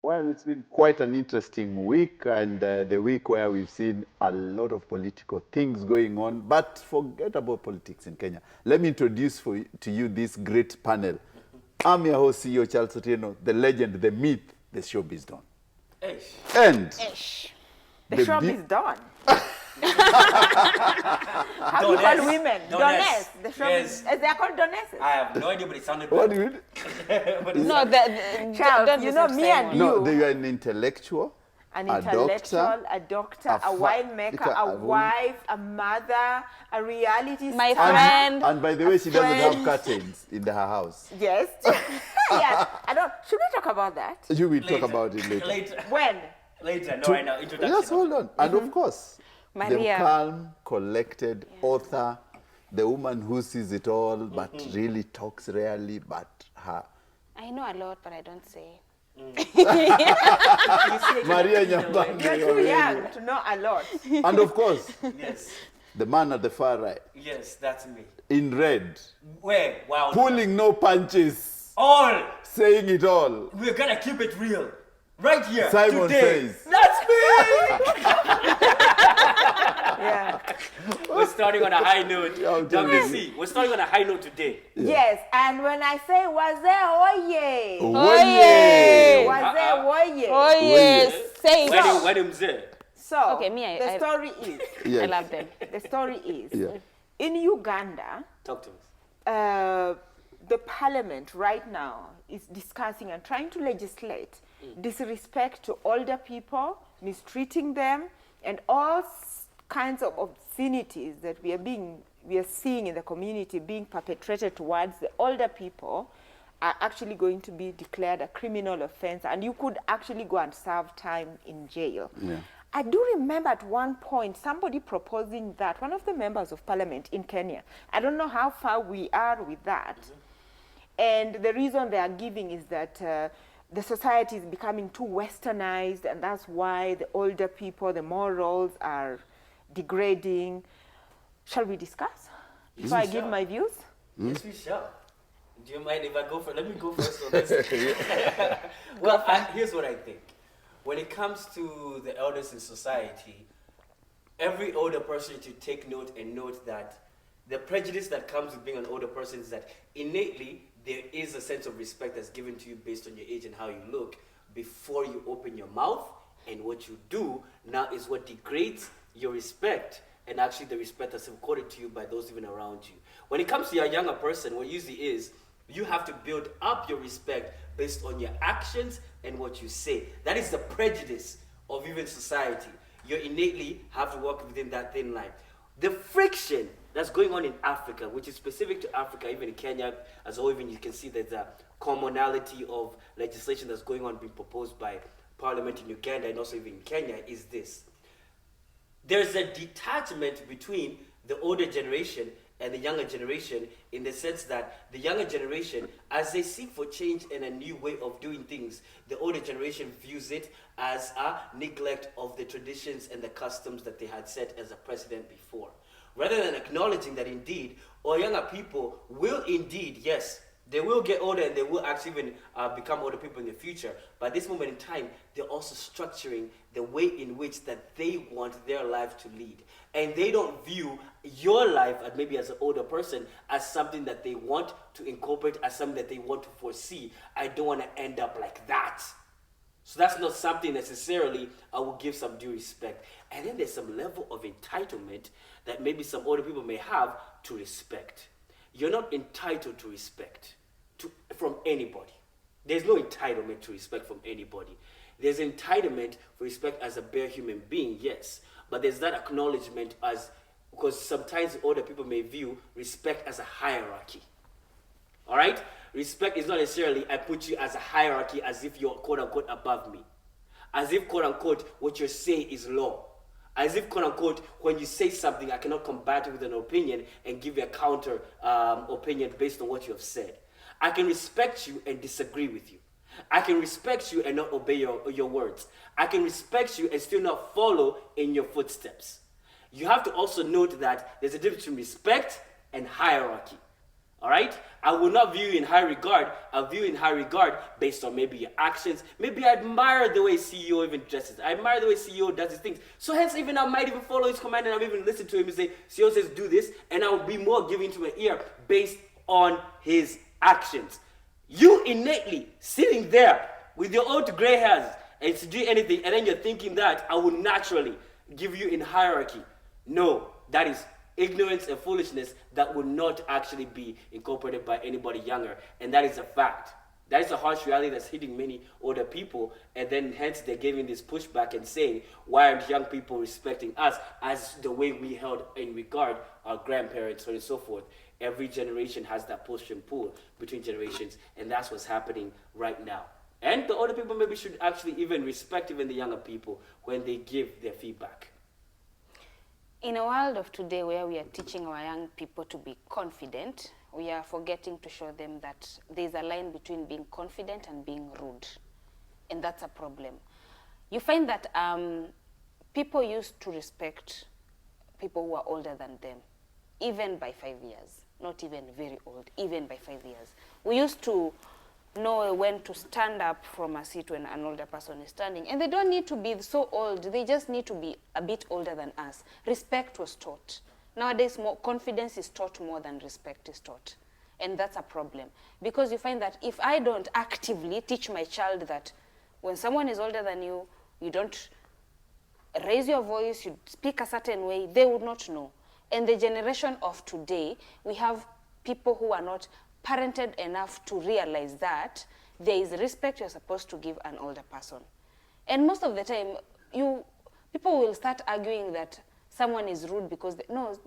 Well, it's been quite an interesting week, and the week where we've seen a lot of political things going on. But forget about politics in Kenya. Let me introduce to you this great panel. I'm your host, CEO Charles Otieno, the legend, the myth, the showbiz don. Ish. And The showbiz don. How do you call women? Dones. The showbiz. Yes. They are called donesses. I have no idea, but it sounded what bad. do you mean? But it's- No, Charles, don't you know listen to me and Simon. No, you. they are an intellectual, An a intellectual, doctor, a doctor, a a fa- winemaker, a a woman. wife, a mother, a reality My star. friend. and by the way, she doesn't have curtains in her house. Yes. Yes. I don't. Should we talk about that? You will later. talk about it later. Later. When? Later. No, right now. Introduction. Yes, hold on. And of course, the Maria. calm, collected author, the woman who sees it all, but really talks rarely, but her. I know a lot, but I don't say. Maria You're Nyambange. too young to know a lot. And of course, Yes. the man at the far right, Yes, that's me. in red, Where? Wow. pulling no punches, All. saying it all. We're gonna keep it real. Right here. Simon today. says. That's me! Yeah. We're starting on a high note. I'm telling you. WC, we're starting on a high note today. Yes. And when I say waze oye, Oye! waze oye. Oh, yes. Say When it. when him's there. So Okay, me, I- the story is. I Yes. love them. The story is. Yeah. In Uganda, Talk to us. the parliament right now is discussing and trying to legislate disrespect to older people, mistreating them, and all kinds of obscenities that we are seeing in the community being perpetrated towards the older people are actually going to be declared a criminal offense, and you could actually go and serve time in jail. Yeah. I do remember at one point somebody proposing that, one of the members of parliament in Kenya. I don't know how far we are with that. And the reason they are giving is that the society is becoming too westernized, and that's why the older people, the morals are degrading. Shall we discuss? Before I give Sure. my views? Yes, we shall. Do you mind if I go first? Let me go first on this. Well, here's what I think. When it comes to the elders in society, every older person should take note and note that the prejudice that comes with being an older person is that innately there is a sense of respect that's given to you based on your age and how you look before you open your mouth, and what you do now is what degrades your respect and actually the respect that's accorded to you by those even around you. When it comes to your younger person, what usually is you have to build up your respect based on your actions and what you say. That is the prejudice of even society. You innately have to walk within that thin line. The friction that's going on in Africa, which is specific to Africa, even in Kenya as well, even you can see there's a commonality of legislation that's going on being proposed by Parliament in Uganda and also even in Kenya, is this. There's a detachment between the older generation and the younger generation, in the sense that the younger generation, as they seek for change and a new way of doing things, the older generation views it as a neglect of the traditions and the customs that they had set as a precedent before. Rather than acknowledging that indeed, our younger people will indeed, yes, they will get older and they will actually even become older people in the future. But at this moment in time, they're also structuring the way in which that they want their life to lead. And they don't view your life, maybe as an older person, as something that they want to incorporate, as something that they want to foresee. I don't want to end up like that. So that's not something necessarily I will give some due respect. And then there's some level of entitlement that maybe some older people may have to respect. You're not entitled to respect from anybody. There's no entitlement to respect from anybody. There's entitlement for respect as a bare human being, yes. But there's that acknowledgement as, because sometimes older people may view respect as a hierarchy. All right? Respect is not necessarily I put you as a hierarchy as if you're quote unquote above me. As if quote unquote what you say is law. As if quote unquote when you say something I cannot combat it with an opinion and give you a counter opinion based on what you have said. I can respect you and disagree with you. I can respect you and not obey your words. I can respect you and still not follow in your footsteps. You have to also note that there's a difference between respect and hierarchy. All right? I will not view you in high regard. I'll view you in high regard based on maybe your actions. Maybe I admire the way CEO even dresses. I admire the way CEO does his things. So hence, even I might even follow his command and I'll even listen to him and say, CEO says do this, and I will be more giving to my ear based on his actions. You innately sitting there with your old gray hairs and to do anything, and then you're thinking that I will naturally give you in hierarchy. No, that is ignorance and foolishness that will not actually be incorporated by anybody younger, and that is a fact. That is a harsh reality that's hitting many older people, and then hence they're giving this pushback and saying, why aren't young people respecting us as the way we held in regard our grandparents, so on and so forth. Every generation has that push and pull between generations, and that's what's happening right now. And the older people maybe should actually even respect even the younger people when they give their feedback. In a world of today where we are teaching our young people to be confident, we are forgetting to show them that there's a line between being confident and being rude. And that's a problem. You find that people used to respect people who are older than them, even by 5 years. Not even very old, even by 5 years. We used to know when to stand up from a seat when an older person is standing. And they don't need to be so old. They just need to be a bit older than us. Respect was taught. Nowadays, more confidence is taught more than respect is taught. And that's a problem. Because you find that if I don't actively teach my child that when someone is older than you, you don't raise your voice, you speak a certain way, they would not know. And the generation of today, we have people who are not parented enough to realize that there is respect you're supposed to give an older person. And most of the time, people will start arguing that someone is rude because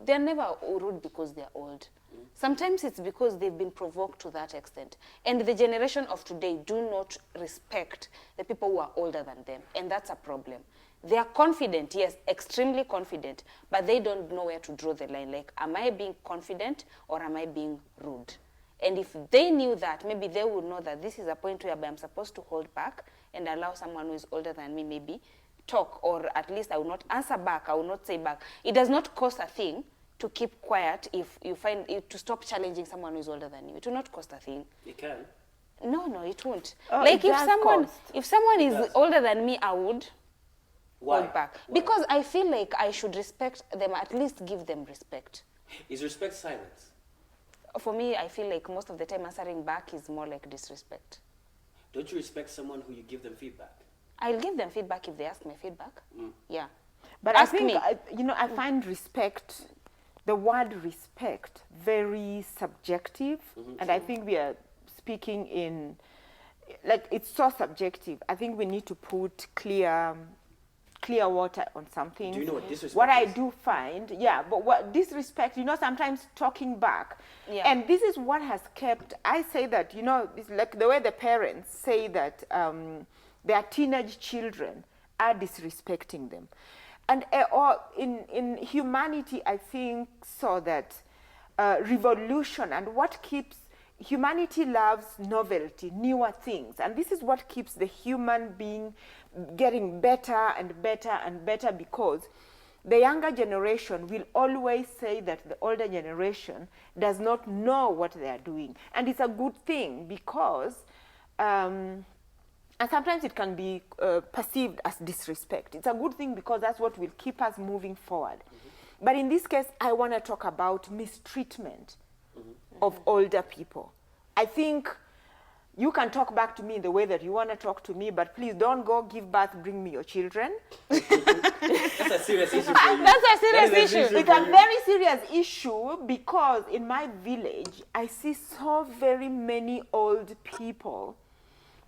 they're never rude because they're old. Sometimes it's because they've been provoked to that extent. And the generation of today do not respect the people who are older than them. And that's a problem. They are confident, yes, extremely confident, but they don't know where to draw the line. Like, am I being confident or am I being rude? And if they knew that, maybe they would know that this is a point where I'm supposed to hold back and allow someone who is older than me maybe talk, or at least I will not answer back, I will not say back. It does not cost a thing to keep quiet if you find it, to stop challenging someone who is older than you. It will not cost a thing. It can. No, it won't. Oh, like it if someone is older than me, I would Why? hold back. Why? Because I feel like I should respect them, at least give them respect. Is respect silence? For me, I feel like most of the time answering back is more like disrespect. Don't you respect someone who you give them feedback? I'll give them feedback if they ask me feedback. Yeah. But Ask I think, me. I find respect, the word respect, very subjective. And I think we are speaking in, like, it's so subjective. I think we need to put clear water on something. Do you know what disrespect What I is? do find, but what disrespect, sometimes talking back. Yeah. And this is what has kept, I say that, it's like the way the parents say that their teenage children are disrespecting them. And or in humanity, I think so that revolution and what keeps humanity loves novelty, newer things, and this is what keeps the human being getting better and better and better, because the younger generation will always say that the older generation does not know what they are doing, and it's a good thing because and sometimes it can be perceived as disrespect. It's a good thing because that's what will keep us moving forward. But in this case, I want to talk about mistreatment of older people. I think you can talk back to me in the way that you want to talk to me, but please don't go give birth, bring me your children. That's a serious issue for you. That's a serious That is an issue. It's a very serious issue because in my village, I see so very many old people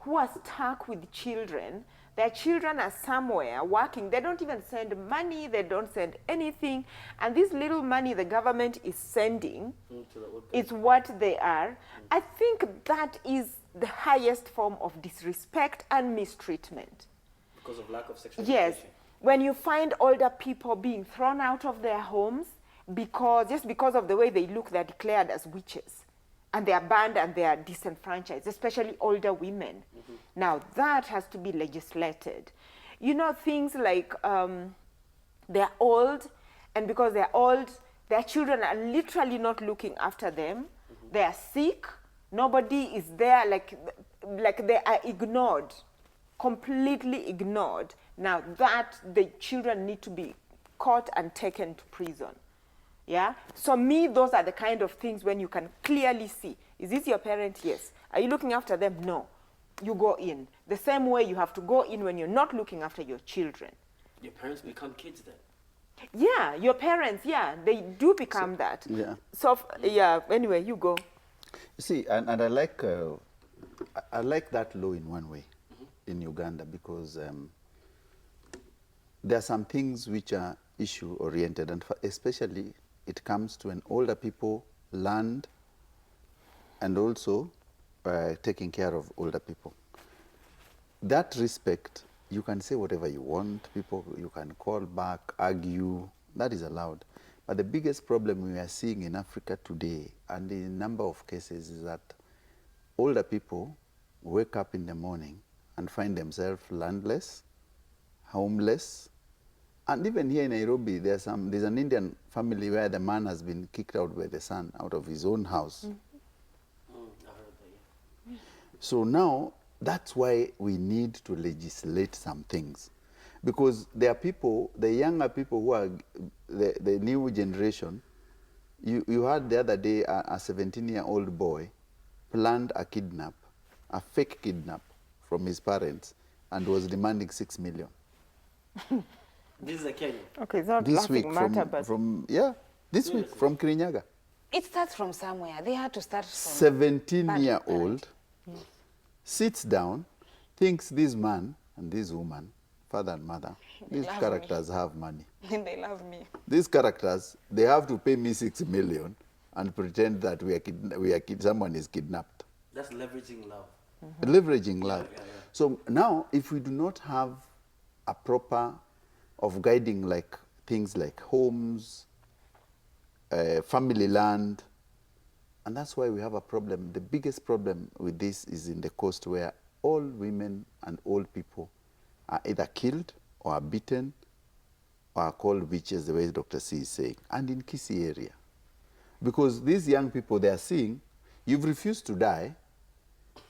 who are stuck with children. Their children are somewhere working. They don't even send money. They don't send anything. And this little money the government is sending is what they are. I think that is the highest form of disrespect and mistreatment. Because of lack of sexual Yes. education. When you find older people being thrown out of their homes just because of the way they look, they're declared as witches. And they are banned and they are disenfranchised, especially older women. Now, that has to be legislated. Things like they're old, and because they're old, their children are literally not looking after them. They are sick. Nobody is there. Like they are ignored, completely ignored. Now that the children need to be caught and taken to prison. Yeah. So me, those are the kind of things when you can clearly see. Is this your parent? Yes. Are you looking after them? No. You go in. The same way you have to go in when you're not looking after your children. Your parents become kids then. Yeah, your parents, yeah, they do become that. Yeah. So, yeah, anyway, you go. You see, and I like that law in one way in Uganda because there are some things which are issue oriented, and especially it comes to an older people, land, and also taking care of older people. That respect, you can say whatever you want, people, you can call back, argue, that is allowed. But the biggest problem we are seeing in Africa today, and in a number of cases, is that older people wake up in the morning and find themselves landless, homeless, and even here in Nairobi, there's an Indian family where the man has been kicked out by the son out of his own house. I heard that, yeah. So now, that's why we need to legislate some things. Because there are people, the younger people who are the new generation, you heard the other day a 17-year-old boy planned a kidnap, a fake kidnap from his parents, and was demanding 6 million. This is a Kenyan. Okay, it's not This week laughing matter, but this week from Kirinyaga. It starts from somewhere. They had to start from 17-year-old sits down, thinks this man and this woman, father and mother, these love characters have money. and they love me. These characters, they have to pay me 6 million and pretend that someone is kidnapped. That's leveraging love. Leveraging love. Yeah. So now, if we do not have a proper of guiding like things like homes, family land, and that's why we have a problem. The biggest problem with this is in the coast where all women and old people are either killed or are beaten or are called witches, the way Dr. C is saying, and in Kisii area. Because these young people, they are seeing, you've refused to die,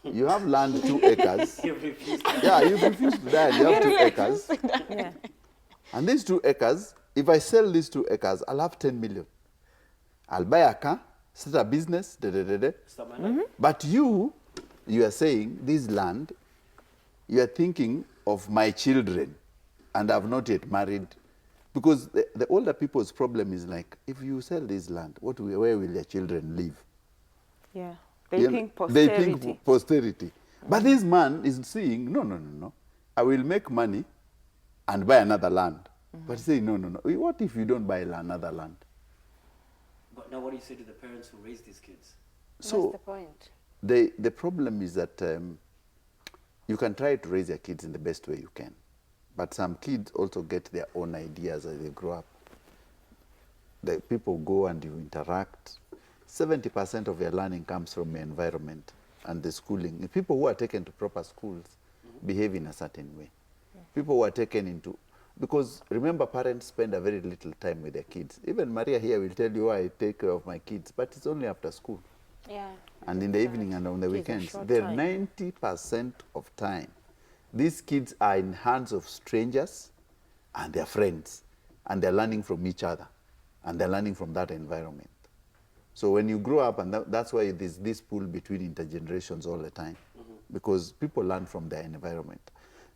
you have land 2 acres. You've refused to Yeah, you've refused to die and you have 2 acres. yeah. And these 2 acres, if I sell these 2 acres, I'll have 10 million. I'll buy a car, start a business, stop my life. But you are saying this land, you are thinking of my children, and I've not yet married. Because the older people's problem is like, if you sell this land, where will your children live? Yeah. They think posterity. They think posterity. But this man is saying, no. I will make money and buy another land. But he's saying, no. What if you don't buy another land? But now what do you say to the parents who raise these kids? So That's the point. the problem is that you can try to raise your kids in the best way you can. But some kids also get their own ideas as they grow up. The people go and you interact. 70% of your learning comes from the environment and the schooling. The people who are taken to proper schools behave in a certain way. People who are taken into, because remember, parents spend a very little time with their kids. Even Maria here will tell you, I take care of my kids, but it's only after school. Yeah. And in the evening and on the Kids are weekends. short The time. 90% of time, these kids are in hands of strangers and their friends, and they're learning from each other, and they're learning from that environment. So when you grow up, and that's why there's this pull between intergenerations all the time, because people learn from their environment.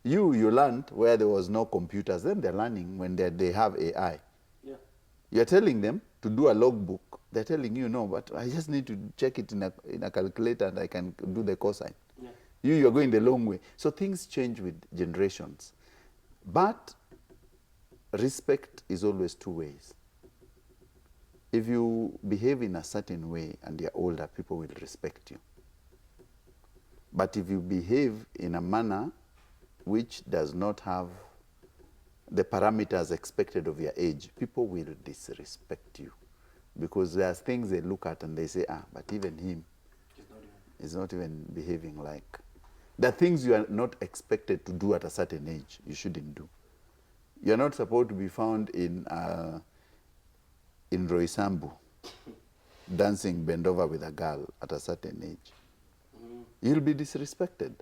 You learned where there was no computers, then they're learning when they have AI. Yeah. You're telling them to do a logbook. They're telling you, no, but I just need to check it in a calculator and I can do the cosine. Yeah. You're going the long way. So things change with generations. But respect is always 2 ways. If you behave in a certain way and you're older, people will respect you. But if you behave in a manner which does not have the parameters expected of your age, people will disrespect you. Because there's things they look at and they say, but even him is not even behaving like. There are things you are not expected to do at a certain age, you shouldn't do. You're not supposed to be found in Roysambu. dancing bend over with a girl at a certain age, you'll be disrespected.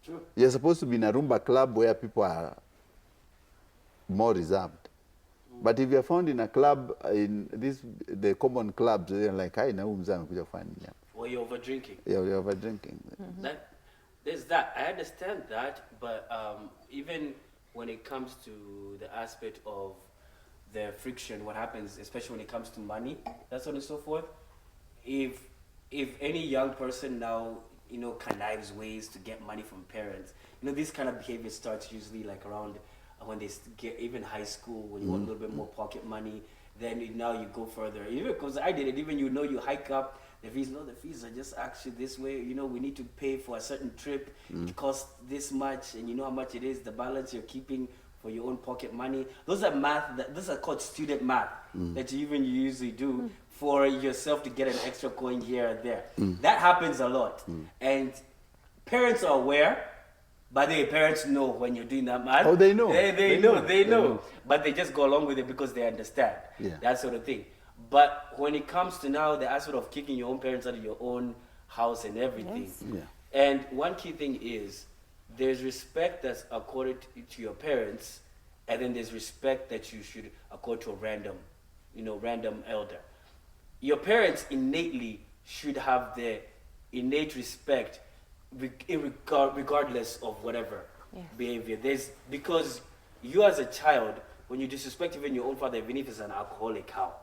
True. You're supposed to be in a Rumba club where people are more reserved. But if you're found in a club, in the common clubs, they're like, "Hi, na huyu mzee amekuja kufanya nini hapa?" Or you're over drinking. Yeah, you're over drinking. There's that. I understand that, but even when it comes to the aspect of the friction, what happens, especially when it comes to money, that so on and so forth, if any young person now, you know, connives ways to get money from parents, you know, this kind of behavior starts usually like around when they get even high school, when you want a little bit more pocket money, then now you go further. Even because I did it, even you know, you hike up the fees. No, the fees are just actually this way. You know, we need to pay for a certain trip. It costs this much, and you know how much it is. The balance you're keeping for your own pocket money. Those are math. Those are called student math that you usually do for yourself to get an extra coin here and there. That happens a lot, and parents are aware. But the parents know when you're doing that math. Oh, they know. They know. But they just go along with it because they understand. Yeah. That sort of thing. But when it comes to now the aspect of kicking your own parents out of your own house and everything. Yes. Yeah. And one key thing is there's respect that's accorded to your parents, and then there's respect that you should accord to a random elder. Your parents innately should have the innate respect regardless of whatever behavior. Because you as a child, when you disrespect even your own father, even if he's an alcoholic, how?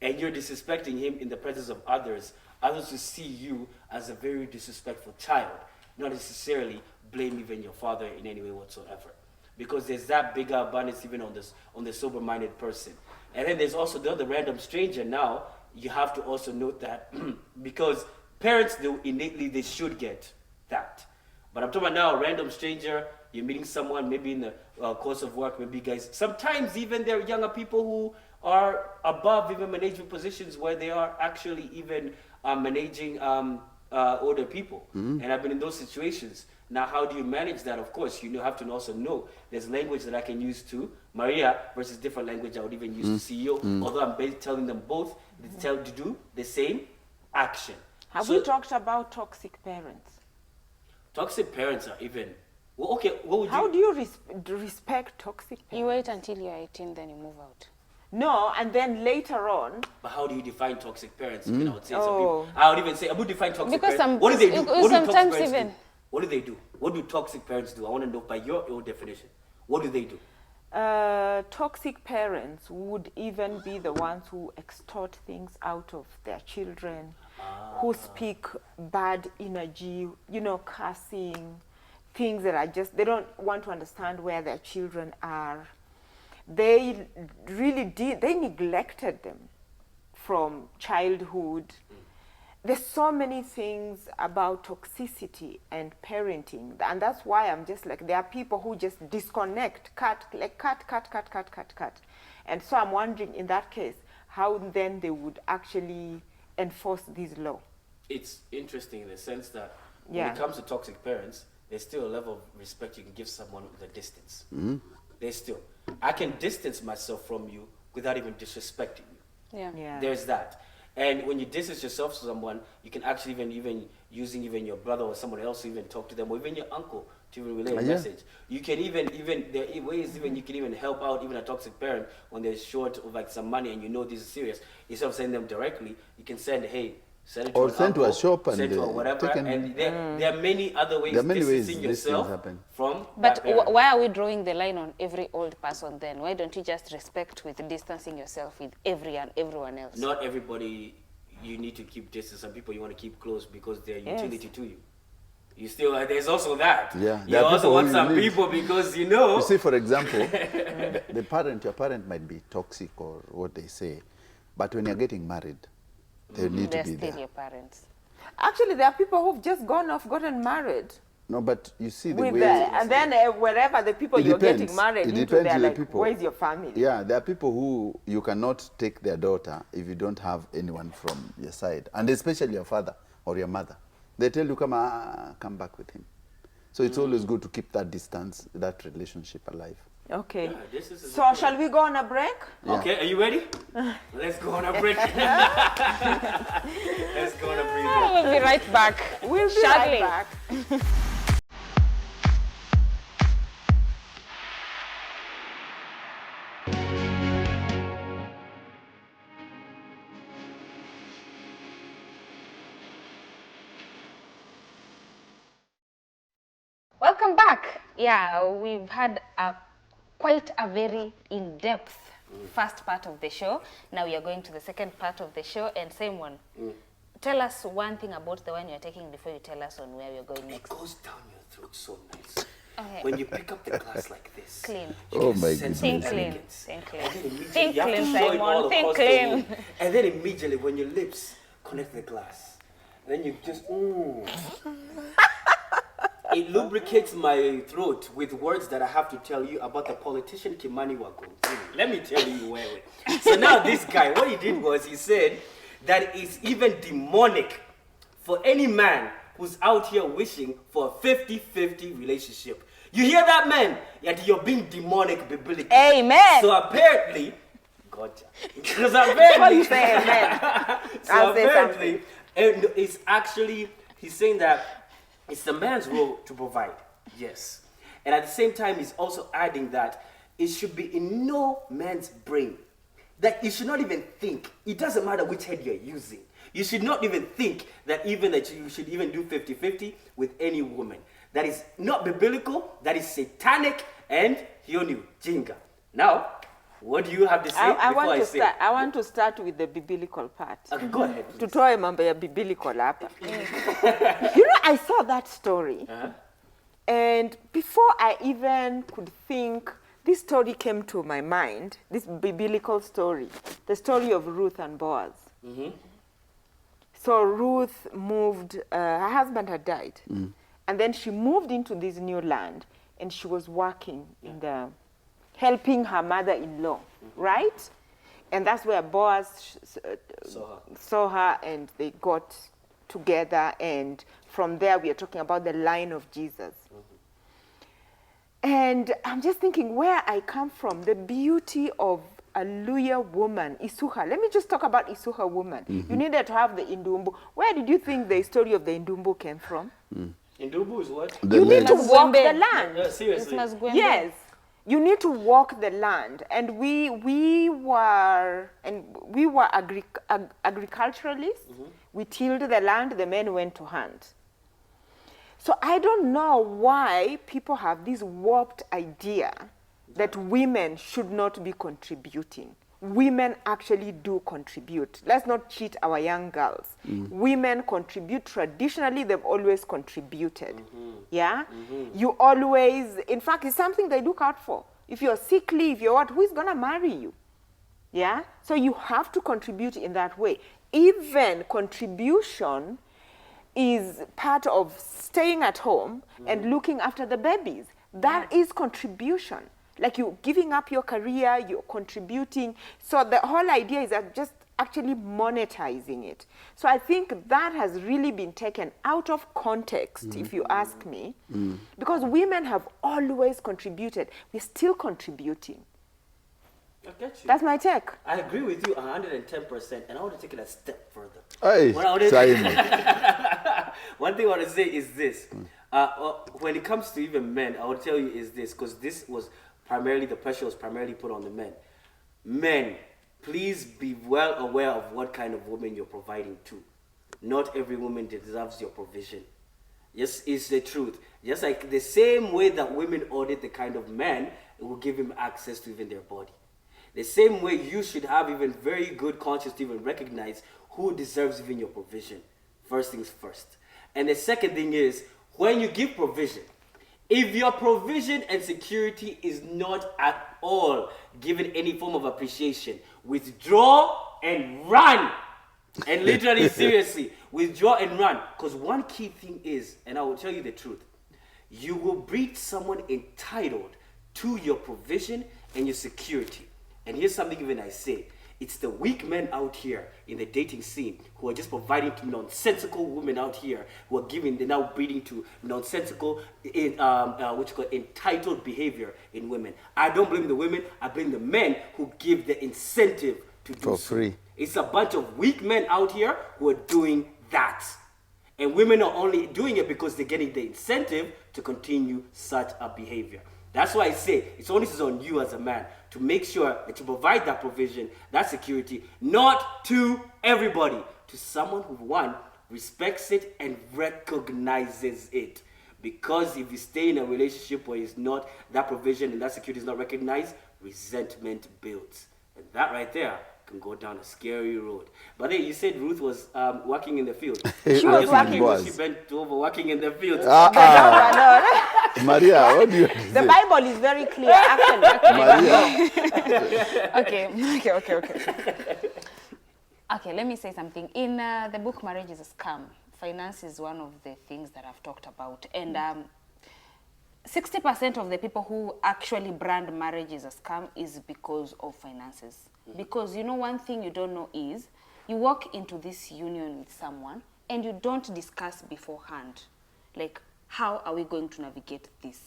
And you're disrespecting him in the presence of others will see you as a very disrespectful child, not necessarily blame even your father in any way whatsoever. Because there's that bigger abundance even on the sober-minded person. And then there's also the other random stranger. Now, you have to also note that because parents, they should get that. But I'm talking about now a random stranger, you're meeting someone maybe in the course of work, maybe guys, sometimes even there are younger people who are above even management positions where they are actually even managing older people. And I've been in those situations. Now, how do you manage that? Of course, you have to also know there's language that I can use to Maria versus different language I would even use to CEO, although I'm telling them both to do the same action. Have we talked about toxic parents? Toxic parents are even... Well, okay, what would How do you respect toxic parents? You wait until you're 18, then you move out. No, and then later on... But how do you define toxic parents? You know, I would say some people... I would even say, I would define toxic Because parents. What do they do? What do toxic sometimes parents even... do? What do they do? What do toxic parents do? I want to know by your own definition. What do they do? Toxic parents would even be the ones who extort things out of their children, who speak bad energy, you know, cursing, things that are just, they don't want to understand where their children are. They really they neglected them from childhood. There's so many things about toxicity and parenting, and that's why I'm just like, there are people who just disconnect, cut. And so I'm wondering, in that case, how then they would actually enforce this law. It's interesting in the sense that when it comes to toxic parents, there's still a level of respect you can give someone with a distance. There's still, I can distance myself from you without even disrespecting you. Yeah. There's that. And when you distance yourself to someone, you can actually even using even your brother or someone else to even talk to them, or even your uncle to even relay a message. You can even there are ways even you can even help out even a toxic parent when they're short of like some money and you know this is serious. Instead of sending them directly, you can send, hey, send it to or an send uncle, to a shop and send to a whatever. And there are many other ways distancing yourself from But that parent. why are we drawing the line on every old person then? Why don't you just respect with distancing yourself with everyone else? Not everybody you need to keep distance. Some people you want to keep close because they're utility to you. You still, there's also that. Yeah, you also want some people because you know. You see, for example, your parent might be toxic or what they say, but when you're getting married, they need to be They're still there. your parents. Actually, there are people who've just gotten married. No, but you see the With way... and then wherever the people It you're depends. getting married It into, depends they're on the like, people. where's your family? Yeah, there are people who you cannot take their daughter if you don't have anyone from your side, and especially your father or your mother. They tell you, come back with him. So it's always good to keep that distance, that relationship alive. Okay. Yeah, this is So shall we go on a break? Yeah. Okay, are you ready? Let's go on a break. Let's go on a break. We'll be right back. We'll be Shortly. right back. Welcome back. Yeah, we've had quite a very in-depth first part of the show. Now we are going to the second part of the show. And Simon, tell us one thing about the one you're taking before you tell us on where we're going It next. goes down your throat so nice. Okay. When you pick up the glass like this. Clean. you Oh can my sense Think the clean. elegance. Think clean. And then immediately Think you have to clean, show it all Simon. Think across the clean. room. And then immediately when your lips connect the glass, then you just, It lubricates my throat with words that I have to tell you about the politician Kimani Wagonzi. Let me tell you where. So now this guy, what he did was he said that it's even demonic for any man who's out here wishing for a 50-50 relationship. You hear that, man? Yet you're being demonic biblically. Amen. So apparently, gotcha. Because apparently, Say amen. so I'll say apparently, and it's actually, he's saying that it's the man's role to provide, yes. And at the same time, he's also adding that it should be in no man's brain. That you should not even think. It doesn't matter which head you're using. You should not even think that you should even do 50-50 with any woman. That is not biblical, that is satanic, and hionu, jinga. Now, what do you have to say I before want I to say? start. I want to start with the biblical part. Okay, go ahead, please. Tutoe mambo ya biblical hapa. You know, I saw that story, and before I even could think, this story came to my mind. This biblical story, the story of Ruth and Boaz. So Ruth moved. Her husband had died, and then she moved into this new land, and she was working in the, helping her mother-in-law, right? And that's where Boaz saw her, and they got together. And from there, we are talking about the line of Jesus. And I'm just thinking where I come from, the beauty of a Luya woman, Isuha. Let me just talk about Isuha woman. You needed to have the Indumbu. Where did you think the story of the Indumbu came from? Indubu is what? The You need to land. walk the Mazwembe. land. Seriously. Yes, you need to walk the land, and we were agriculturalists. We tilled the land. The men went to hunt. So I don't know why people have this warped idea that women should not be contributing. Women actually do contribute. Let's not cheat our young girls. Women contribute. Traditionally, they've always contributed. Yeah? You always, in fact, it's something they look out for. If you're sickly, if you're what, who is going to marry you? Yeah? So you have to contribute in that way. Even contribution is part of staying at home and looking after the babies. That is contribution. Like you giving up your career, you're contributing. So the whole idea is that just actually monetizing it. So I think that has really been taken out of context, if you ask me, because women have always contributed. We're still contributing. I get you. That's my take. I agree with you 110%, and I want to take it a step further. Hey, What I want to- Simon. One thing I want to say is this. When it comes to even men, I will tell you is this, because this was primarily, the pressure was primarily put on the men. Men, please be well aware of what kind of woman you're providing to. Not every woman deserves your provision. Yes, it's the truth. Just like the same way that women audit the kind of man, it will give him access to even their body. The same way you should have even very good conscience to even recognize who deserves even your provision. First things first. And the second thing is, when you give provision, if your provision and security is not at all given any form of appreciation, withdraw and run. And literally, seriously, withdraw and run. Because one key thing is, and I will tell you the truth, you will breed someone entitled to your provision and your security. And here's something even I say. It's the weak men out here in the dating scene who are just providing to nonsensical women out here who are they're now breeding to nonsensical, entitled behavior in women. I don't blame the women, I blame the men who give the incentive to do For so. free. It's a bunch of weak men out here who are doing that. And women are only doing it because they're getting the incentive to continue such a behavior. That's why I say it's only on you as a man to make sure that you provide that provision, that security, not to everybody, to someone who, one, respects it and recognizes it. Because if you stay in a relationship where it's not, that provision and that security is not recognized, resentment builds. And that right there can go down a scary road. But then you said Ruth was working in the field. She was working. Was she bent over working in the field? Maria, what do you The Bible is very clear, actually. Maria. Okay, let me say something. In the book Marriage is a Scam, finance is one of the things that I've talked about. And 60% of the people who actually brand marriage as a scam is because of finances. Because you know, one thing you don't know is you walk into this union with someone and you don't discuss beforehand, like, how are we going to navigate this?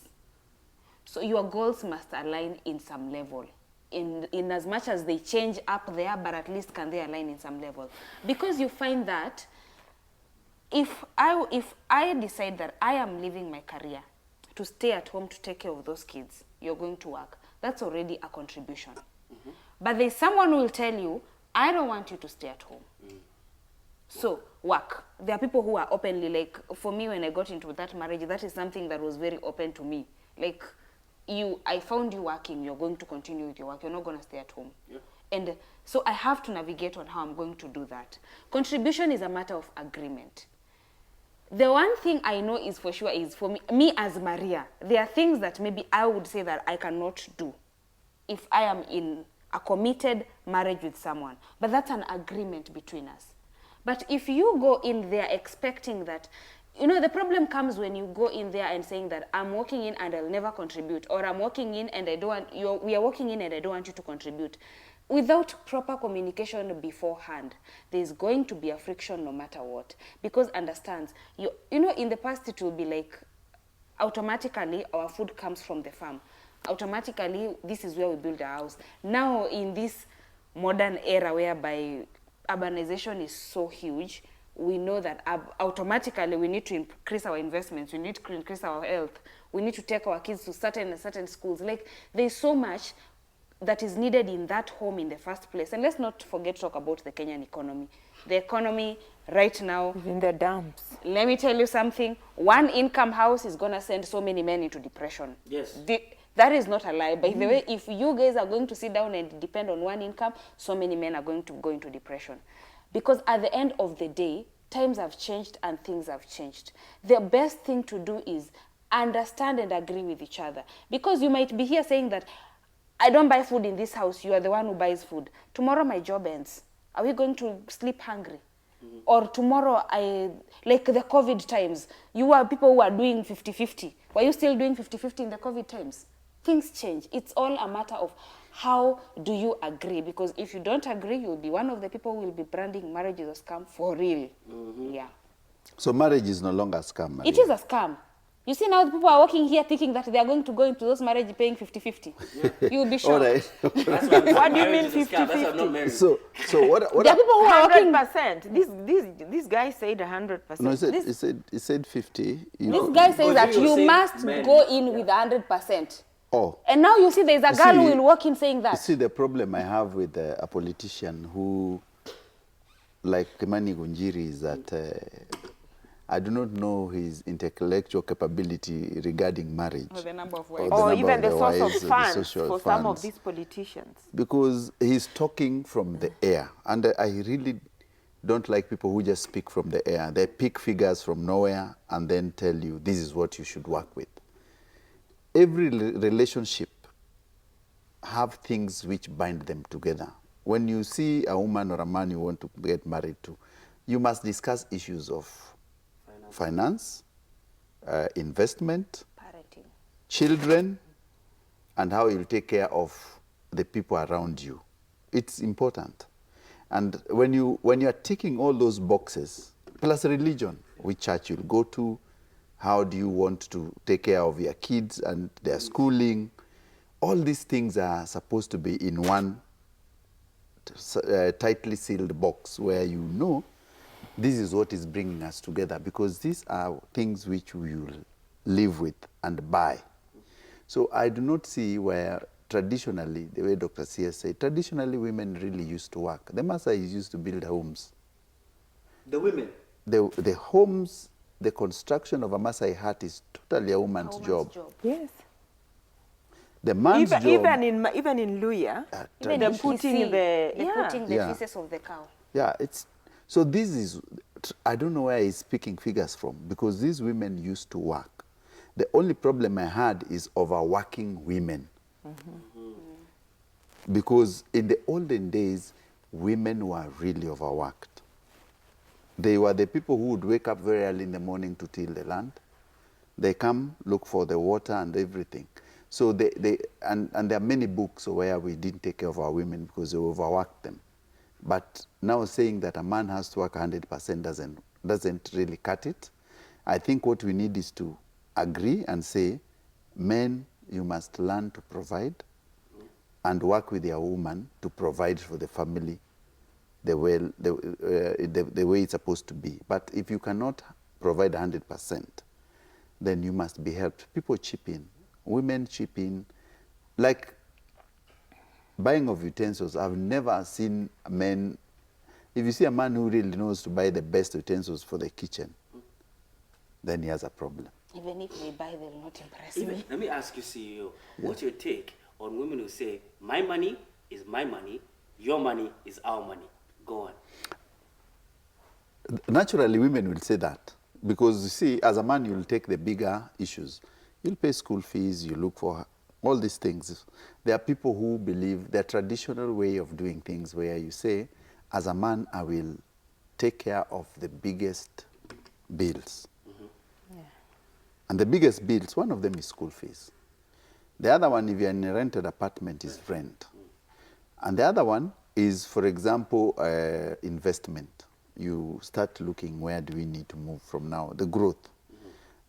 So your goals must align in some level. In as much as they change up there, but at least can they align in some level? Because you find that if I decide that I am leaving my career to stay at home to take care of those kids, you're going to work. That's already a contribution. But there's someone who will tell you, I don't want you to stay at home. So work. There are people who are openly, like, for me, when I got into that marriage, that is something that was very open to me. Like, I found you working, you're going to continue with your work, you're not going to stay at home. Yeah. And so I have to navigate on how I'm going to do that. Contribution is a matter of agreement. The one thing I know is for sure is for me as Maria, there are things that maybe I would say that I cannot do if I am in a committed marriage with someone. But that's an agreement between us. But if you go in there expecting that, you know, the problem comes when you go in there and saying that I'm walking in and I'll never contribute, or I'm walking in and we are walking in and I don't want you to contribute. Without proper communication beforehand, there's going to be a friction no matter what. Because understands, you know, in the past it will be like, automatically our food comes from the farm. Automatically, this is where we build our house. Now, in this modern era whereby urbanization is so huge, we know that automatically we need to increase our investments, we need to increase our health, we need to take our kids to certain schools. Like, there's so much that is needed in that home in the first place. And let's not forget to talk about the Kenyan economy. The economy right now in the dumps. Let me tell you something. One income house is going to send so many men into depression. Yes. That is not a lie. By the way, if you guys are going to sit down and depend on one income, so many men are going to go into depression. Because at the end of the day, times have changed and things have changed. The best thing to do is understand and agree with each other. Because you might be here saying that, I don't buy food in this house, you are the one who buys food. Tomorrow my job ends. Are we going to sleep hungry? Or tomorrow, like the COVID times, you are people who are doing 50-50. Were you still doing 50-50 in the COVID times? Things change. It's all a matter of how do you agree? Because if you don't agree, you'll be one of the people who will be branding marriage as a scam for real. Yeah. So marriage is no longer a scam, Maria. It is a scam. You see now the people are walking here thinking that they are going to go into those marriages paying 50-50. Yeah. You'll be shocked. All right. What do you mean 50-50? So what there are people who are walking 100%. This guy said 100%. No, he said 50. This guy says that you must go in with 100%. Oh. And now you see there's a girl who will walk in saying that. You see the problem I have with a politician who, like Kimani Gunjiri, is that I do not know his intellectual capability regarding marriage. Or the number of wives. Or even the source of funds for some of these politicians. Because he's talking from the air. And I really don't like people who just speak from the air. They pick figures from nowhere and then tell you this is what you should work with. Every relationship have things which bind them together. When you see a woman or a man you want to get married to, you must discuss issues of finance, investment, Parenting, children, and how you'll take care of the people around you. it's important. And when you are ticking all those boxes, plus religion, which church you'll go to, how do you want to take care of your kids and their schooling, all these things are supposed to be in one tightly sealed box where you know this is what is bringing us together, because these are things which we will live with and buy. So I do not see where traditionally, the way Dr. Sia said, traditionally women really used to work. The Maasai used to build homes. The women? The homes, the construction of a Maasai hut is totally a woman's job. Yes. The man's job... Even in Luya, Even they're in putting Kisii, the... they're putting the Yeah. feces of the cow. Yeah, it's... So this is... I don't know where he's picking figures from, because these women used to work. The only problem I had is overworking women. Because in the olden days, women were really overworked. They were the people who would wake up very early in the morning to till the land. They come, look for the water and everything. So and there are many books where we didn't take care of our women because they overworked them. But now saying that a man has to work 100% doesn't really cut it. I think what we need is to agree and say, men, you must learn to provide and work with your woman to provide for the family the way it's supposed to be. But if you cannot provide 100%, then you must be helped. People chip in. Women chip in. Like buying of utensils, I've never seen men... If you see a man who really knows to buy the best utensils for the kitchen, then he has a problem. Even if they buy, they'll not impress me. Let me ask you, CEO, what's your take on women who say, my money is my money, your money is our money? Go on. Naturally, women will say that. Because, you see, as a man, you'll take the bigger issues. You'll pay school fees, you look for all these things. There are people who believe the traditional way of doing things where you say, as a man, I will take care of the biggest bills. Yeah. And the biggest bills, one of them is school fees. The other one, if you're in a rented apartment, is rent. And the other one is, for example, investment. You start looking, where do we need to move from now? The growth.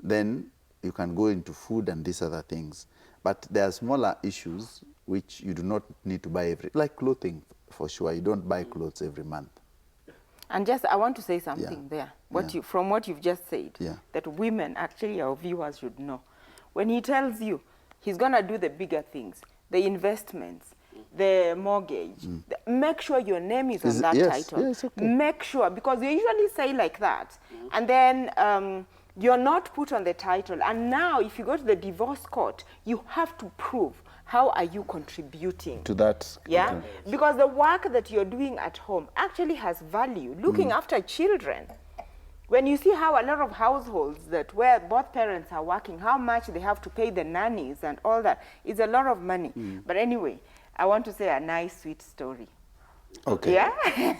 Then you can go into food and these other things. But there are smaller issues which you do not need to buy like clothing, for sure. You don't buy clothes every month. And just, I want to say something there. From what you've just said, that women, actually our viewers should know. When he tells you he's going to do the bigger things, the investments, the mortgage, make sure your name is on that title. Yes, okay. Make sure, because you usually say like that, and then you're not put on the title. And now if you go to the divorce court, you have to prove how are you contributing to that. Yeah, because the work that you're doing at home actually has value. Looking after children. When you see how a lot of households that where both parents are working, how much they have to pay the nannies and all that, it's a lot of money. But anyway, I want to say a nice, sweet story. Okay. Yeah?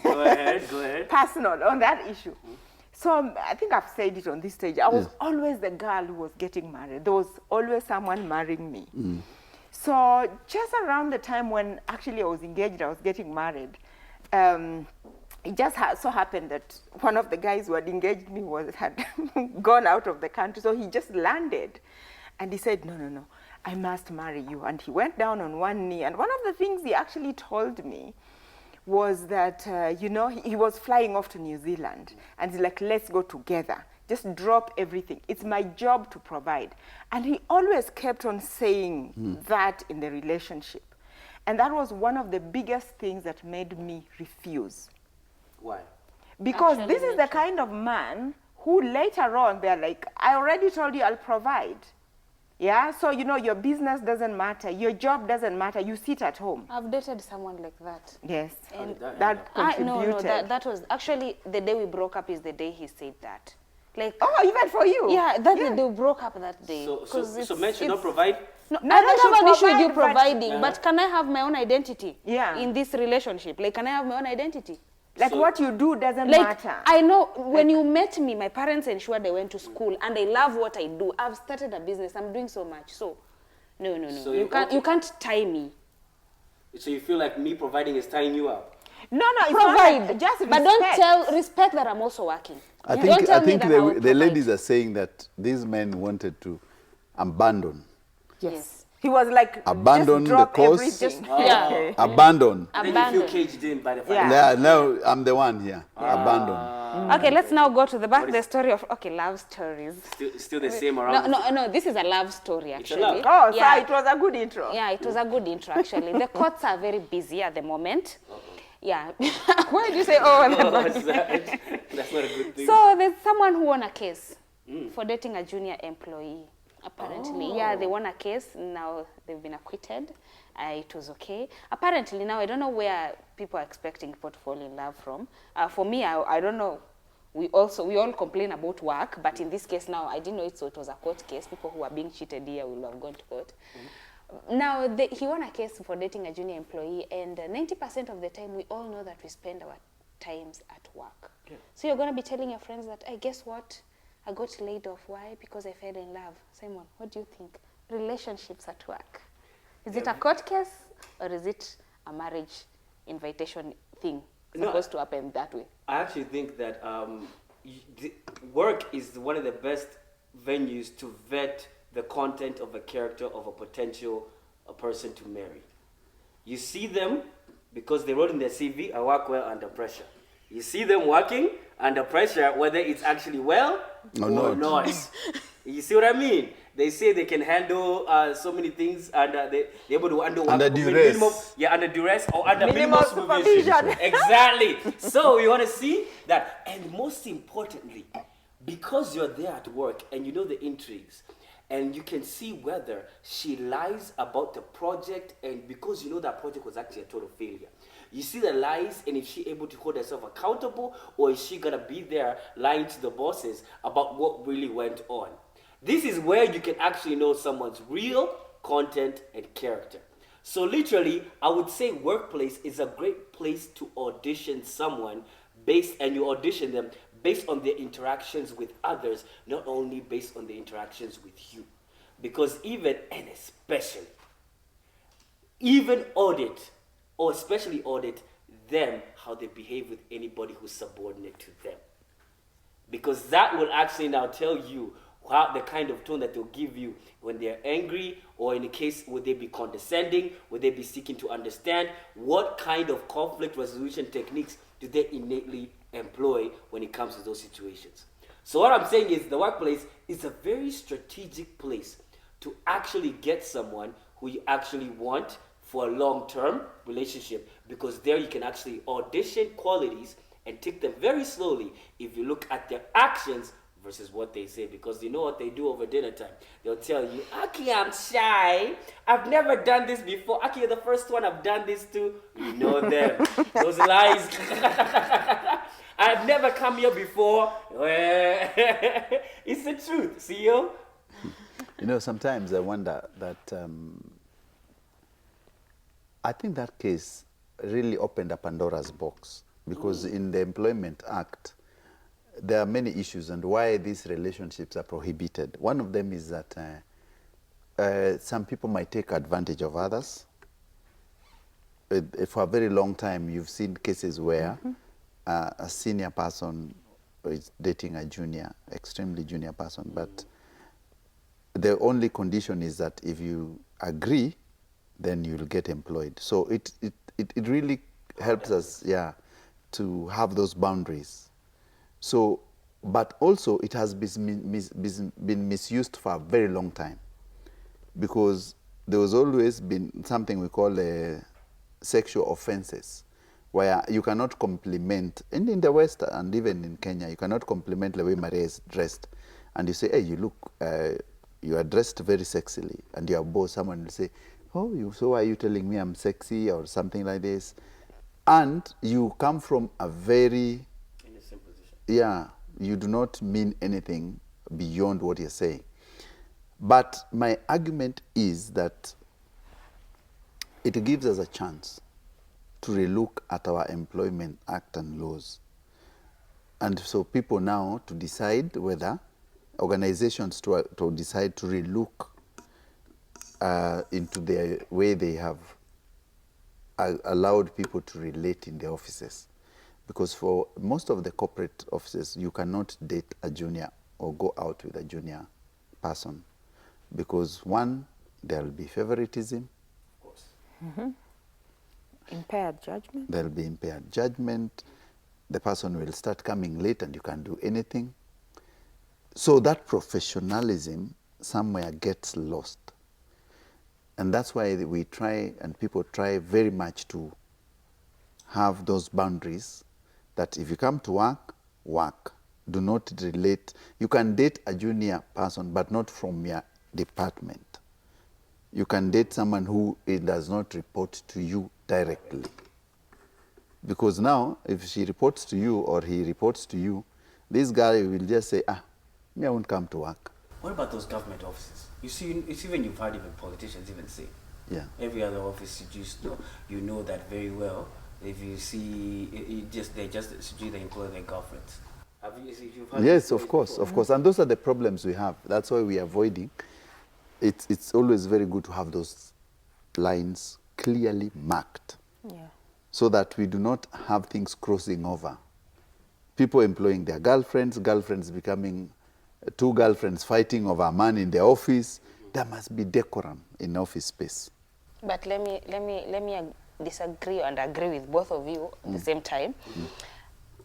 Go ahead, go ahead. Personal on that issue. So I think I've said it on this stage. I was always the girl who was getting married. There was always someone marrying me. So just around the time when actually I was engaged, I was getting married, it just so happened that one of the guys who had engaged me had gone out of the country. So he just landed and he said, no, I must marry you. And he went down on one knee. And one of the things he actually told me was that, he was flying off to New Zealand. And he's like, let's go together. Just drop everything. It's my job to provide. And he always kept on saying that in the relationship. And that was one of the biggest things that made me refuse. Why? Because this is the kind of man who later on, they're like, I already told you I'll provide. Yeah, so your business doesn't matter, your job doesn't matter, you sit at home. I've dated someone like that. Yes, And that contributed. No, that was, actually, the day we broke up is the day he said that. Like, oh, even for you? Yeah, the day we broke up that day. So men should not provide? No, No, I they don't should have an issue with you provide, providing, but can I have my own identity in this relationship? Like, can I have my own identity? Like, what you do doesn't matter. I know when you met me, my parents ensured they went to school, and I love what I do. I've started a business. I'm doing so much. So, no. So you can't tie me. So you feel like me providing is tying you up? No, it's not Provide, like just but don't respect. respect that I'm also working. I Don't think, tell I me think that I will the provide. ladies are saying that these men wanted to abandon. Yes. He was like, Abandon just the drop cause. everything. Yeah. Abandon. Then you feel Abandon. caged in by the Yeah. financial. Yeah, now I'm the one here. Abandon. Okay, let's now go to the back the story of love stories. Still the same around. No. This is a love story a actually. love. Oh, so Yeah. it was a good intro. Yeah, it was a good intro actually. The courts are very busy at the moment. Yeah. Why did you say oh? And What's that? That's not a good thing. So there's someone who won a case for dating a junior employee. Apparently, yeah, they won a case. Now they've been acquitted. It was okay. Apparently, now I don't know where people are expecting people to fall in love from. For me, I don't know. We all complain about work, but in this case now, I didn't know it, so it was a court case. People who are being cheated here will have gone to court. Now, he won a case for dating a junior employee, and 90% of the time, we all know that we spend our times at work. Yeah. So you're going to be telling your friends that, hey, guess what? I got laid off. Why? Because I fell in love. Simon, what do you think? Relationships at work. Is it a court case or is it a marriage invitation thing? No, Supposed to happen that way. I actually think that work is one of the best venues to vet the content of a character of a potential person to marry. You see them because they wrote in their CV, I work well under pressure. You see them working under pressure, whether it's actually well or not. You see what I mean? They say they can handle so many things and they're able to handle Under work duress. under duress or under Minimal minimal supervision. supervision. Exactly. So you want to see that, and most importantly, because you're there at work and you know the intrigues, and you can see whether she lies about the project, and because you know that project was actually a total failure. You see the lies, and if she's able to hold herself accountable, or is she gonna be there lying to the bosses about what really went on? This is where you can actually know someone's real content and character. So literally, I would say workplace is a great place to audition someone and you audition them based on their interactions with others, not only based on the interactions with you. Because even and especially, especially audit them, how they behave with anybody who's subordinate to them. Because that will actually now tell you the kind of tone that they'll give you when they're angry, or in the case, would they be condescending, would they be seeking to understand, what kind of conflict resolution techniques do they innately employ when it comes to those situations. So what I'm saying is the workplace is a very strategic place to actually get someone who you actually want for a long-term relationship, because there you can actually audition qualities and take them very slowly if you look at their actions versus what they say, because you know what they do over dinner time. They'll tell you, Aki, I'm shy. I've never done this before. Aki, you're the first one I've done this to. You know them. Those lies. I've never come here before. It's the truth, CEO. You know, sometimes I wonder that I think that case really opened a Pandora's box, because in the Employment Act, there are many issues and why these relationships are prohibited. One of them is that some people might take advantage of others. For a very long time, you've seen cases where a senior person is dating a junior, extremely junior person, but the only condition is that if you agree, then you'll get employed. So it really helps us, to have those boundaries. So, but also it has been misused for a very long time, because there was always been something we call sexual offenses, where you cannot compliment, and in the West and even in Kenya, you cannot compliment the way Maria is dressed, and you say, hey, you look, you are dressed very sexily, and your boss, someone will say, oh, so why are you telling me I'm sexy or something like this? And you come from a very innocent position. Yeah, you do not mean anything beyond what you're saying. But my argument is that it gives us a chance to relook at our Employment Act and laws. And so people now to decide whether, organizations to decide to relook into the way they have allowed people to relate in the offices. Because for most of the corporate offices, you cannot date a junior or go out with a junior person. Because one, there will be favoritism. Of course. Impaired judgment. There will be impaired judgment. The person will start coming late and you can't do anything. So that professionalism somewhere gets lost. And that's why we try, and people try very much to have those boundaries that if you come to work, work. Do not relate. You can date a junior person, but not from your department. You can date someone who does not report to you directly. Because now, if she reports to you or he reports to you, this guy will just say, me, I won't come to work. What about those government offices? You see, it's even you've heard even politicians even say. Yeah. Every other office you know that very well. If you see, they employ their girlfriends. Have you? You've heard Yes, of course, and those are the problems we have. That's why we are avoiding. It's always very good to have those lines clearly marked. Yeah. So that we do not have things crossing over. People employing their girlfriends, girlfriends becoming two girlfriends fighting over a man in the office. There must be decorum in office space. But let me disagree and agree with both of you at the same time.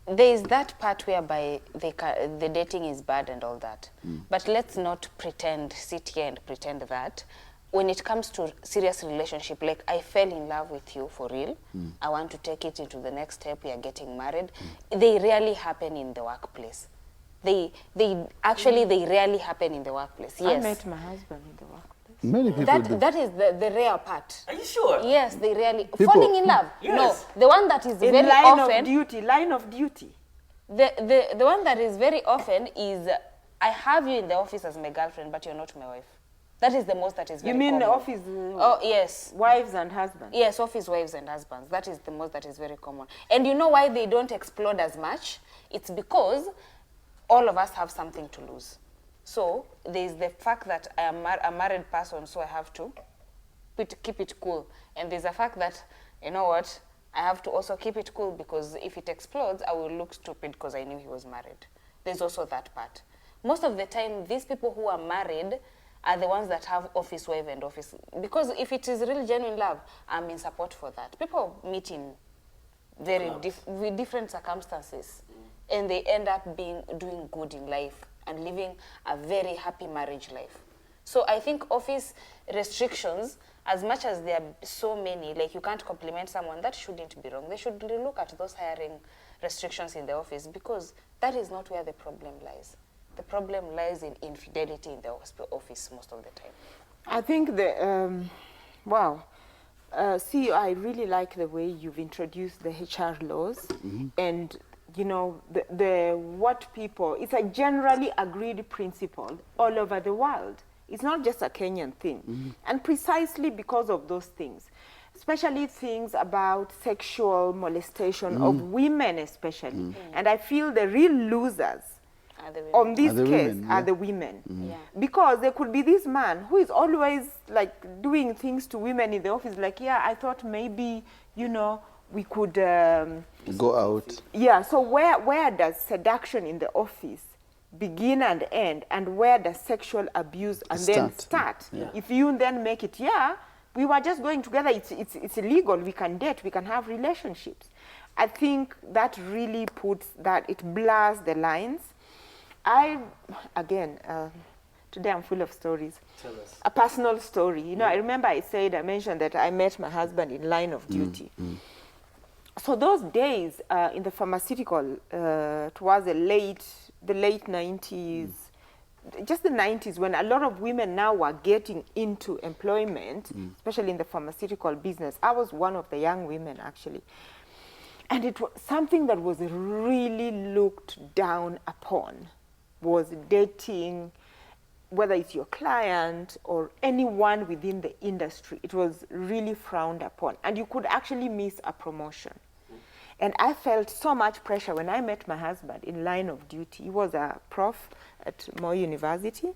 There is that part whereby the dating is bad and all that. But let's not sit here and pretend that when it comes to serious relationship, like I fell in love with you for real, I want to take it into the next step, we are getting married, they rarely happen in the workplace. They rarely happen in the workplace. Yes. I met my husband in the workplace. Many people do. That is the rare part. Are you sure? Yes, they rarely People- falling in love. Yes. No, the one that is In very line often. of duty, line of duty. The one that is very often is I have you in the office as my girlfriend, but you're not my wife. That is the most that is very You mean common. office Oh, yes. wives and husbands? Yes, office wives and husbands. That is the most that is very common. And you know why they don't explode as much? It's because all of us have something to lose. So there's the fact that I am a married person, so I have to keep it cool. And there's a fact that, you know what, I have to also keep it cool because if it explodes, I will look stupid because I knew he was married. There's also that part. Most of the time, these people who are married are the ones that have office wife and office. Because if it is really genuine love, I'm in support for that. People meet in very with different circumstances. And they end up doing good in life and living a very happy marriage life. So I think office restrictions, as much as there are so many, like you can't compliment someone, that shouldn't be wrong. They should look at those hiring restrictions in the office because that is not where the problem lies. The problem lies in infidelity in the office most of the time. I think CEO, I really like the way you've introduced the HR laws and you know, it's a generally agreed principle all over the world. It's not just a Kenyan thing. And precisely because of those things, especially things about sexual molestation of women especially. And I feel the real losers on this case are the women. Yeah. Because there could be this man who is always like doing things to women in the office, like, yeah, I thought maybe, you know, we could go out. Yeah, so where does seduction in the office begin and end, and where does sexual abuse and then start? Yeah. If you then make it, yeah, we were just going together, it's illegal, we can date, we can have relationships. I think that really it blurs the lines. Today I'm full of stories. Tell us. A personal story. You know, I remember I mentioned that I met my husband in line of duty. So those days in the pharmaceutical, towards the late 90s, just the 90s, when a lot of women now were getting into employment, especially in the pharmaceutical business. I was one of the young women, actually. And it was something that was really looked down upon, was dating, whether it's your client or anyone within the industry. It was really frowned upon. And you could actually miss a promotion. And I felt so much pressure when I met my husband in line of duty. He was a prof at Moi University,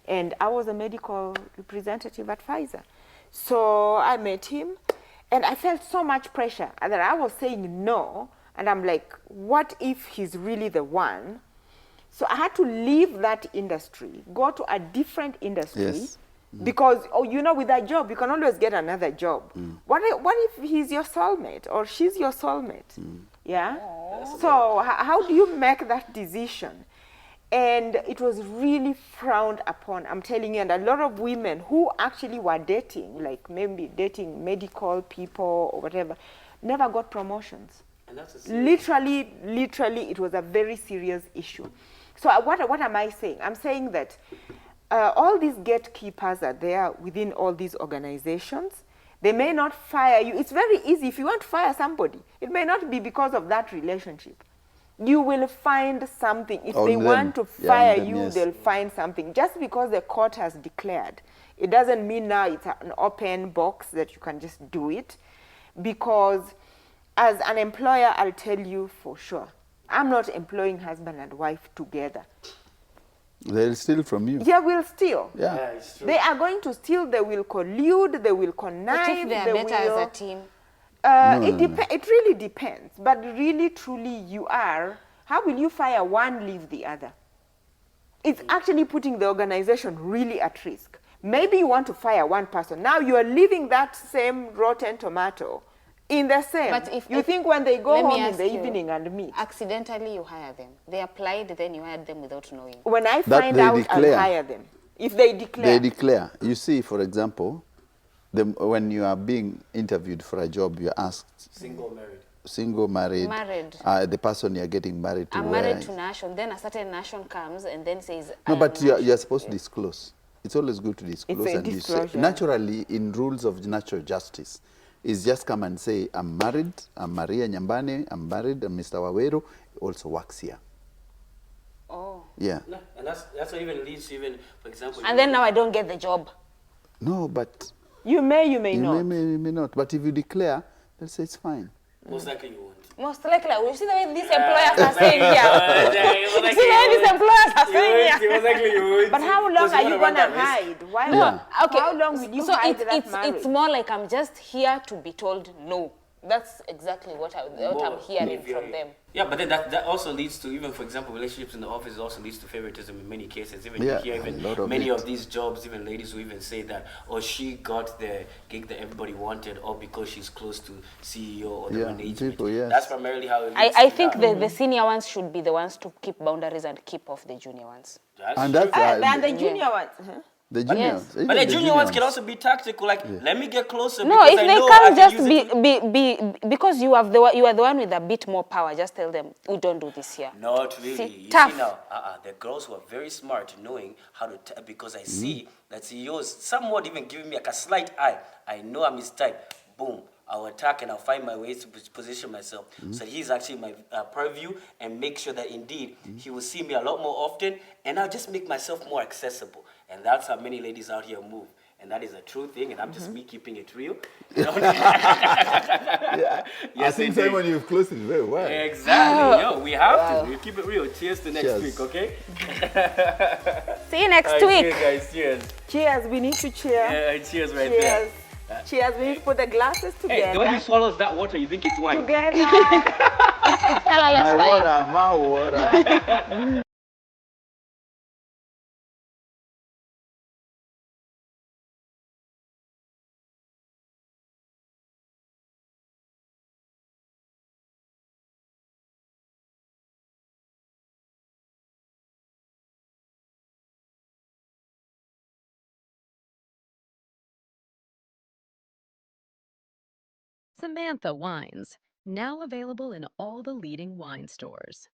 and I was a medical representative at Pfizer. So I met him, And I felt so much pressure that I was saying no. And I'm like, what if he's really the one? So I had to leave that industry, go to a different industry. Yes. Because, oh, you know, with a job, you can always get another job. What if he's your soulmate or she's your soulmate? Yeah? So how do you make that decision? And it was really frowned upon, I'm telling you. And a lot of women who actually were dating, like maybe dating medical people or whatever, never got promotions. And that's a serious- Literally, it was a very serious issue. So what am I saying? I'm saying that all these gatekeepers are there within all these organizations. They may not fire you. It's very easy. If you want to fire somebody, it may not be because of that relationship. You will find something. If On they them. want to Yeah, fire on them, you, yes. they'll find something. Just because the court has declared, it doesn't mean now it's an open box that you can just do it. Because as an employer, I'll tell you for sure, I'm not employing husband and wife together. They'll steal from you. Yeah, we'll steal. Yeah. Yeah, it's true. They are going to steal, they will collude, they will connive. But if they are better as a team, It really depends. But really, truly, you are. How will you fire one, leave the other? It's actually putting the organization really at risk. Maybe you want to fire one person. Now you are leaving that same rotten tomato in the same. But if you think when they go let me home in ask the you, evening and meet. accidentally you hire them. They applied, then you hired them without knowing. When I That find they out, declare. I'll hire them. If they declare. They declare. You see, for example, when you are being interviewed for a job, you're asked Single, married. single, married, Married. The person you're getting married to. I'm where married is- to nation. Then a certain nation comes and then says, No, I but am you're nation. supposed to disclose. It's always good to disclose. a And you say, disclosure. naturally, in rules of natural justice, is just come and say, I'm married, I'm Maria Nyambane, I'm married, and Mr. Wawero also works here. Oh. Yeah. No, and that's what even leads to even, for example. And then now I don't get the job. No, but You may you not. may not. But if you declare, they'll say it's fine. most likely you won't. Most likely, you see the way these employers are saying here. You see the way these employers are saying here. Most likely you won't. But how long Because are you wanna run going to that risk. hide? Why Yeah. not? Okay. How long will you so hide it's, that it's, marriage? it's more like I'm just here to be told no. That's exactly what I'm hearing from them. Yeah, but then that also leads to, even for example, relationships in the office also leads to favoritism in many cases. Even Yeah, you hear a even lot of many it. of these jobs, even ladies who even say that, oh, she got the gig that everybody wanted, or because she's close to CEO or the Yeah, management. people, yes. That's primarily how it I leads I to think that. the senior ones should be the ones to keep boundaries and keep off the junior ones. And true. that's Than the junior ones. Huh? the juniors. Yes. even But the junior ones can ones. also be tactical, like, let me get closer. No, because if I they know I can't can just use it be because you are the one with a bit more power. Just tell them we don't do this here. Not really. See, You tough. see now, the girls who are very smart knowing how to, because I see that CEOs somewhat even giving me like a slight eye. I know I'm his type. Boom. I'll attack and I'll find my ways to position myself. So he's actually my purview and make sure that indeed he will see me a lot more often and I'll just make myself more accessible. And that's how many ladies out here move. And that is a true thing, and I'm just me keeping it real. You know? I Yes, think, indeed. Simon, you've closed it very well. Exactly. Yo, we have to. We keep it real. Cheers to next Cheers. week, okay? See you next Alright, week. cheers, guys. Cheers. Cheers, we need to cheer. Yeah, cheers right there. Cheers. Cheers, we need to put the glasses Hey, together. the way he swallows that water, you think it's wine. Together. My water. Samantha Wines, now available in all the leading wine stores.